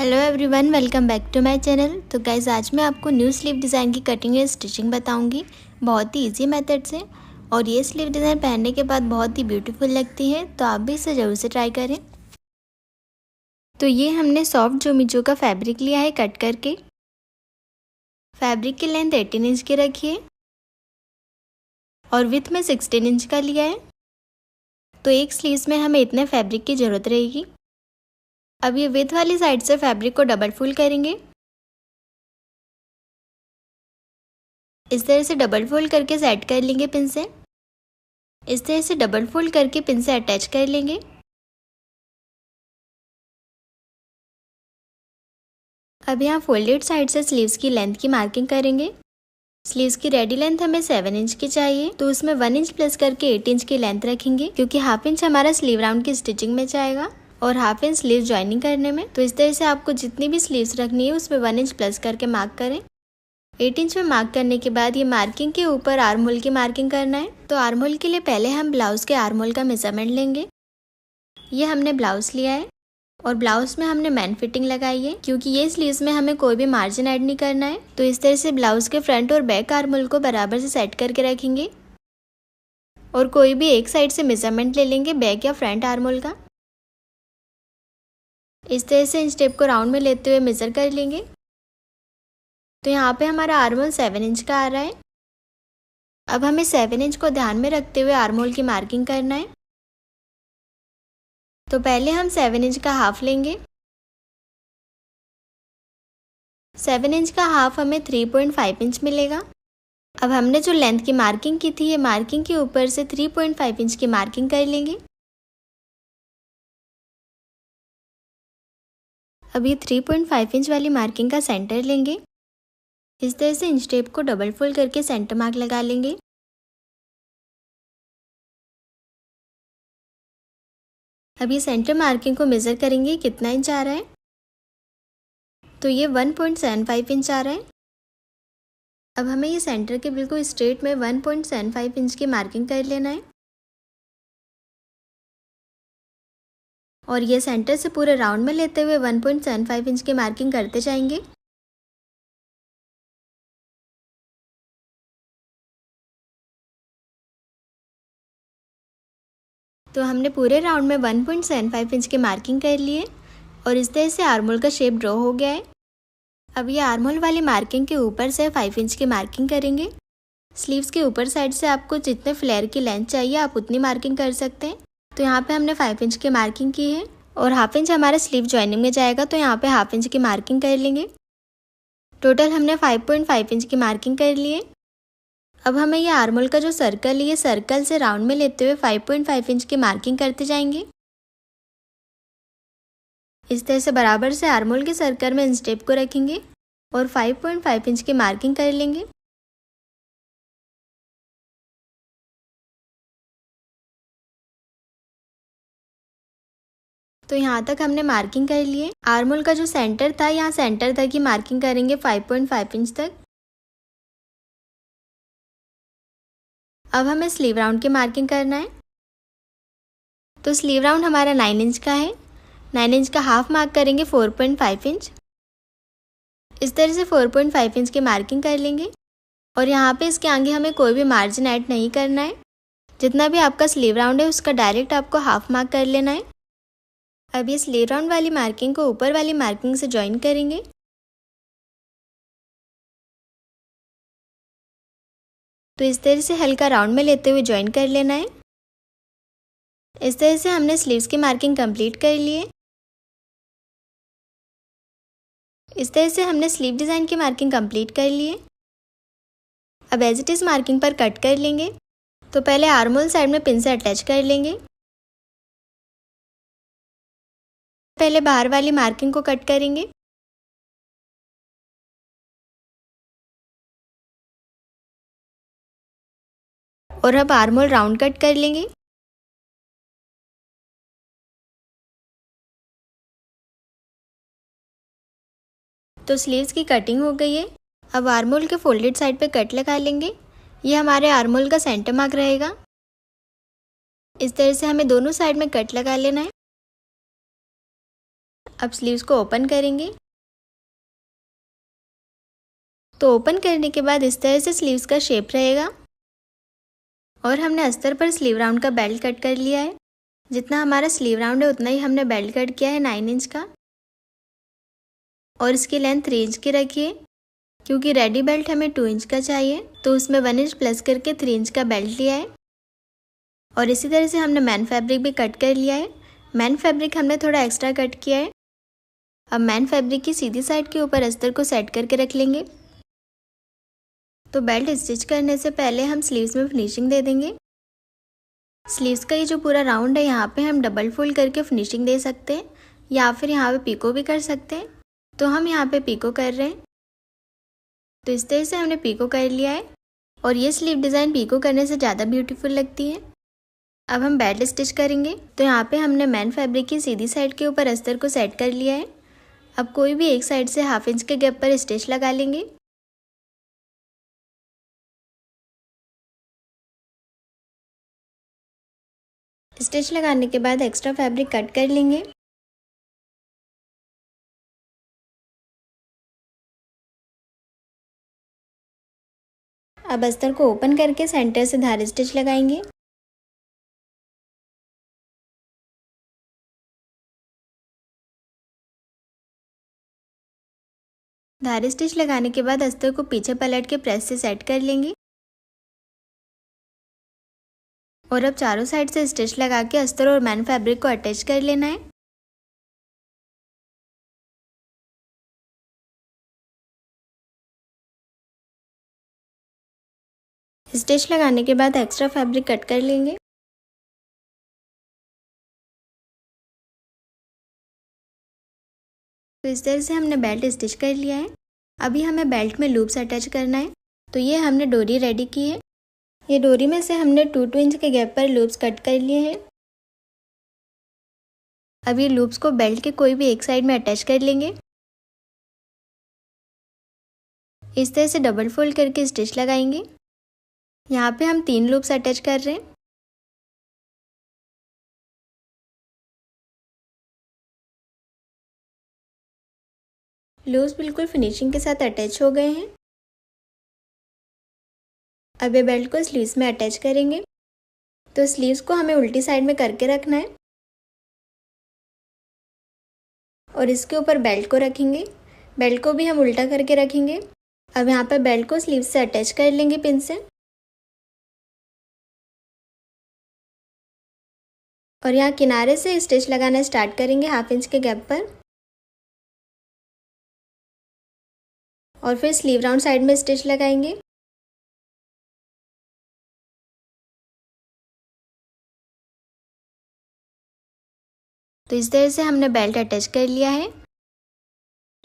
Hello everyone, welcome back to my channel. तो guys आज मैं आपको न्यू स्लीव डिज़ाइन की कटिंग या स्टिचिंग बताऊंगी बहुत ही इजी मेथड से। और ये स्लीव डिज़ाइन पहनने के बाद बहुत ही ब्यूटीफुल लगती है, तो आप भी इसे ज़रूर से ट्राई करें। तो ये हमने सॉफ्ट जोमिजो का फैब्रिक लिया है कट करके। फैब्रिक की लेंथ 18 इंच की रखी है और विथ में 16 इंच का लिया है। तो एक स्लीव्स में हमें इतने फैब्रिक की ज़रूरत रहेगी। अब ये विथ वाली साइड से फैब्रिक को डबल फोल्ड करेंगे। इस तरह से डबल फोल्ड करके सेट कर लेंगे पिन से। इस तरह से डबल फोल्ड करके पिन से अटैच कर लेंगे। अब यहाँ फोल्डेड साइड से स्लीव्स की लेंथ की मार्किंग करेंगे। स्लीव्स की रेडी लेंथ हमें 7 इंच की चाहिए, तो उसमें 1 इंच प्लस करके 8 इंच की लेंथ रखेंगे, क्योंकि हाफ इंच हमारा स्लीव राउंड की स्टिचिंग में जाएगा और हाफ इंच स्लीव ज्वाइनिंग करने में। तो इस तरह से आपको जितनी भी स्लीव्स रखनी है उसमें 1 इंच प्लस करके मार्क करें। 8 इंच में मार्क करने के बाद ये मार्किंग के ऊपर आर्म होल की मार्किंग करना है। तो आर्म होल के लिए पहले हम ब्लाउज के आर्म होल का मेजरमेंट लेंगे। ये हमने ब्लाउज लिया है और ब्लाउज में हमने मैन फिटिंग लगाई है, क्योंकि ये स्लीव्स में हमें कोई भी मार्जिन ऐड नहीं करना है। तो इस तरह से ब्लाउज के फ्रंट और बैक आर्म होल को बराबर से सेट करके रखेंगे और कोई भी एक साइड से मेजरमेंट ले लेंगे बैक या फ्रंट आर्म होल का। इस तरह से इंच टेप को राउंड में लेते हुए मेजर कर लेंगे। तो यहाँ पे हमारा आर्म होल 7 इंच का आ रहा है। अब हमें 7 इंच को ध्यान में रखते हुए आर्म होल की मार्किंग करना है। तो पहले हम 7 इंच का हाफ लेंगे। 7 इंच का हाफ हमें 3.5 इंच मिलेगा। अब हमने जो लेंथ की मार्किंग की थी, ये मार्किंग के ऊपर से 3.5 इंच की मार्किंग कर लेंगे। अब ये 3.5 इंच वाली मार्किंग का सेंटर लेंगे। इस तरह से इंच टेप को डबल फोल्ड करके सेंटर मार्क लगा लेंगे। अब ये सेंटर मार्किंग को मेजर करेंगे कितना इंच आ रहा है। तो ये 1.75 इंच आ रहा है। अब हमें ये सेंटर के बिल्कुल स्ट्रेट में 1.75 इंच की मार्किंग कर लेना है और ये सेंटर से पूरे राउंड में लेते हुए 1.75 इंच की मार्किंग करते जाएंगे। तो हमने पूरे राउंड में 1.75 इंच की मार्किंग कर ली है और इस तरह से आर्म होल का शेप ड्रॉ हो गया है। अब ये आर्म होल वाली मार्किंग के ऊपर से 5 इंच की मार्किंग करेंगे। स्लीव्स के ऊपर साइड से आपको जितने फ्लेयर की लेंथ चाहिए आप उतनी मार्किंग कर सकते हैं। तो यहाँ पे हमने 5 इंच की मार्किंग की है और हाफ इंच हमारा स्लीव ज्वाइनिंग में जाएगा, तो यहाँ पे हाफ इंच की मार्किंग कर लेंगे। टोटल हमने 5.5 इंच की मार्किंग कर ली है। अब हमें ये आर्म होल का जो सर्कल है, ये सर्कल से राउंड में लेते हुए 5.5 इंच की मार्किंग करते जाएंगे। इस तरह से बराबर से आर्म होल के सर्कल में इंच टेप को रखेंगे और 5.5 इंच की मार्किंग कर लेंगे। तो यहाँ तक हमने मार्किंग कर ली है। आर्म होल का जो सेंटर था, यहाँ सेंटर तक ही मार्किंग करेंगे 5.5 इंच तक। अब हमें स्लीव राउंड की मार्किंग करना है। तो स्लीव राउंड हमारा 9 इंच का है। 9 इंच का हाफ मार्क करेंगे 4.5 इंच। इस तरह से 4.5 इंच की मार्किंग कर लेंगे और यहाँ पे इसके आगे हमें कोई भी मार्जिन ऐड नहीं करना है। जितना भी आपका स्लीव राउंड है उसका डायरेक्ट आपको हाफ मार्क कर लेना है। अब ये स्लीव राउंड वाली मार्किंग को ऊपर वाली मार्किंग से ज्वाइन करेंगे। तो इस तरह से हल्का राउंड में लेते हुए ज्वाइन कर लेना है। इस तरह से हमने स्लीव्स की मार्किंग कंप्लीट कर ली है। इस तरह से हमने स्लीव डिज़ाइन की मार्किंग कंप्लीट कर ली है। अब एज इट इज़ मार्किंग पर कट कर लेंगे। तो पहले आर्म होल साइड में पिन से अटैच कर लेंगे। पहले बाहर वाली मार्किंग को कट करेंगे। और अब आर्म होल राउंड कट कर लेंगे। तो स्लीव्स की कटिंग हो गई है। अब आर्म होल के फोल्डेड साइड पे कट लगा लेंगे। ये हमारे आर्म होल का सेंटर मार्क रहेगा। इस तरह से हमें दोनों साइड में कट लगा लेना है। अब स्लीव्स को ओपन करेंगे। तो ओपन करने के बाद इस तरह से स्लीव्स का शेप रहेगा। और हमने अस्तर पर स्लीव राउंड का बेल्ट कट कर लिया है। जितना हमारा स्लीव राउंड है उतना ही हमने बेल्ट कट किया है 9 इंच का। और इसकी लेंथ 3 इंच की रखिए, क्योंकि रेडी बेल्ट हमें 2 इंच का चाहिए, तो उसमें 1 इंच प्लस करके 3 इंच का बेल्ट लिया है। और इसी तरह से हमने मैन फैब्रिक भी कट कर लिया है। मैन फैब्रिक हमने थोड़ा एक्स्ट्रा कट किया है। अब मैन फैब्रिक की सीधी साइड के ऊपर अस्तर को सेट करके रख लेंगे। तो बेल्ट स्टिच करने से पहले हम स्लीव्स में फिनिशिंग दे देंगे। स्लीव्स का ये जो पूरा राउंड है यहाँ पे हम डबल फोल्ड करके फिनिशिंग दे सकते हैं, या फिर यहाँ पे पीको भी कर सकते हैं। तो हम यहाँ पे पीको कर रहे हैं। तो इस तरह से हमने पीको कर लिया है। और ये स्लीव डिज़ाइन पीको करने से ज़्यादा ब्यूटीफुल लगती है। अब हम बेल्ट स्टिच करेंगे। तो यहाँ पे हमने मैन फैब्रिक की सीधी साइड के ऊपर अस्तर को सेट कर लिया है। अब कोई भी एक साइड से 1/2 इंच के गैप पर स्टिच लगा लेंगे। स्टिच लगाने के बाद एक्स्ट्रा फैब्रिक कट कर लेंगे। अब अस्तर को ओपन करके सेंटर से धार स्टिच लगाएंगे। धार स्टिच लगाने के बाद अस्तर को पीछे पलट के प्रेस से सेट कर लेंगे। और अब चारों साइड से स्टिच लगा के अस्तर और मैन फैब्रिक को अटैच कर लेना है। स्टिच लगाने के बाद एक्स्ट्रा फैब्रिक कट कर लेंगे। तो इस तरह से हमने बेल्ट स्टिच कर लिया है। अभी हमें बेल्ट में लूप्स अटैच करना है। तो ये हमने डोरी रेडी की है। ये डोरी में से हमने 2-2 इंच के गैप पर लूप्स कट कर लिए हैं। अब ये लूप्स को बेल्ट के कोई भी एक साइड में अटैच कर लेंगे। इस तरह से डबल फोल्ड करके स्टिच लगाएंगे। यहाँ पे हम 3 लूप्स अटैच कर रहे हैं। लूप्स बिल्कुल फिनिशिंग के साथ अटैच हो गए हैं। अब ये बेल्ट को स्लीव्स में अटैच करेंगे। तो स्लीव्स को हमें उल्टी साइड में करके रखना है और इसके ऊपर बेल्ट को रखेंगे। बेल्ट को भी हम उल्टा करके रखेंगे। अब यहाँ पर बेल्ट को स्लीव्स से अटैच कर लेंगे पिन से। और यहाँ किनारे से स्टिच लगाना स्टार्ट करेंगे 1/2 इंच के गैप पर। और फिर स्लीव राउंड साइड में स्टिच लगाएंगे। तो इस तरह से हमने बेल्ट अटैच कर लिया है।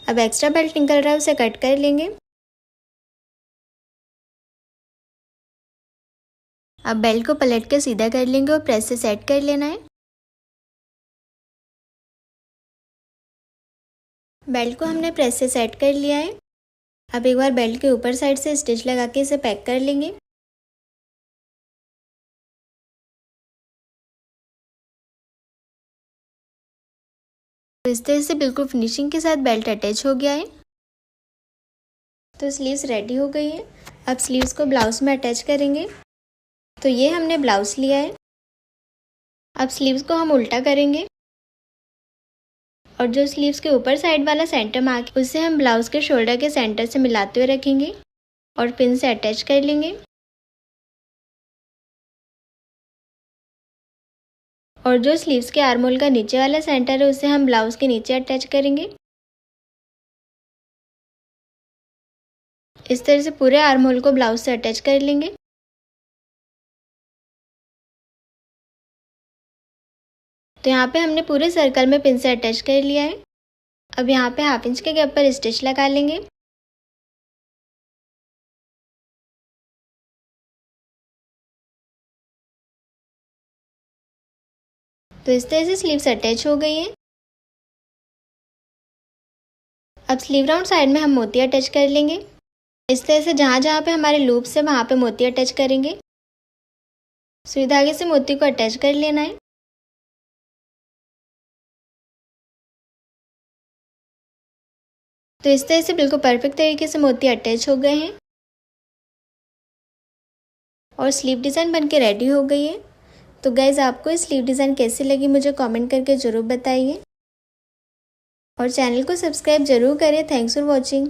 अब एक्स्ट्रा बेल्ट निकल रहा है उसे कट कर लेंगे। अब बेल्ट को पलट कर सीधा कर लेंगे और प्रेस से सेट कर लेना है। बेल्ट को हमने प्रेस से सेट कर लिया है। अब एक बार बेल्ट के ऊपर साइड से स्टिच लगा के इसे पैक कर लेंगे। तो इस तरह से बिल्कुल फिनिशिंग के साथ बेल्ट अटैच हो गया है। तो स्लीव्स रेडी हो गई है। अब स्लीव्स को ब्लाउज में अटैच करेंगे। तो ये हमने ब्लाउज लिया है। अब स्लीव्स को हम उल्टा करेंगे और जो स्लीव्स के ऊपर साइड वाला सेंटर मार्क है उसे हम ब्लाउज के शोल्डर के सेंटर से मिलाते हुए रखेंगे और पिन से अटैच कर लेंगे। और जो स्लीव्स के आर्म होल का नीचे वाला सेंटर है उसे हम ब्लाउज के नीचे अटैच करेंगे। इस तरह से पूरे आर्म होल को ब्लाउज से अटैच कर लेंगे। तो यहाँ पे हमने पूरे सर्कल में पिन से अटैच कर लिया है। अब यहाँ पे 1/2 इंच के गैप पर स्टिच लगा लेंगे। तो इस तरह से स्लीव्स अटैच हो गई हैं। अब स्लीव राउंड साइड में हम मोती अटैच कर लेंगे। इस तरह से जहाँ जहाँ पे हमारे लूप्स है वहाँ पे मोती अटैच करेंगे। सुई धागे से मोती को अटैच कर लेना है। तो इस तरह से बिल्कुल परफेक्ट तरीके से मोती अटैच हो गए हैं और स्लीव डिज़ाइन बनके रेडी हो गई है। तो गाइज आपको ये स्लीव डिज़ाइन कैसी लगी मुझे कमेंट करके ज़रूर बताइए और चैनल को सब्सक्राइब ज़रूर करें। Thanks for watching.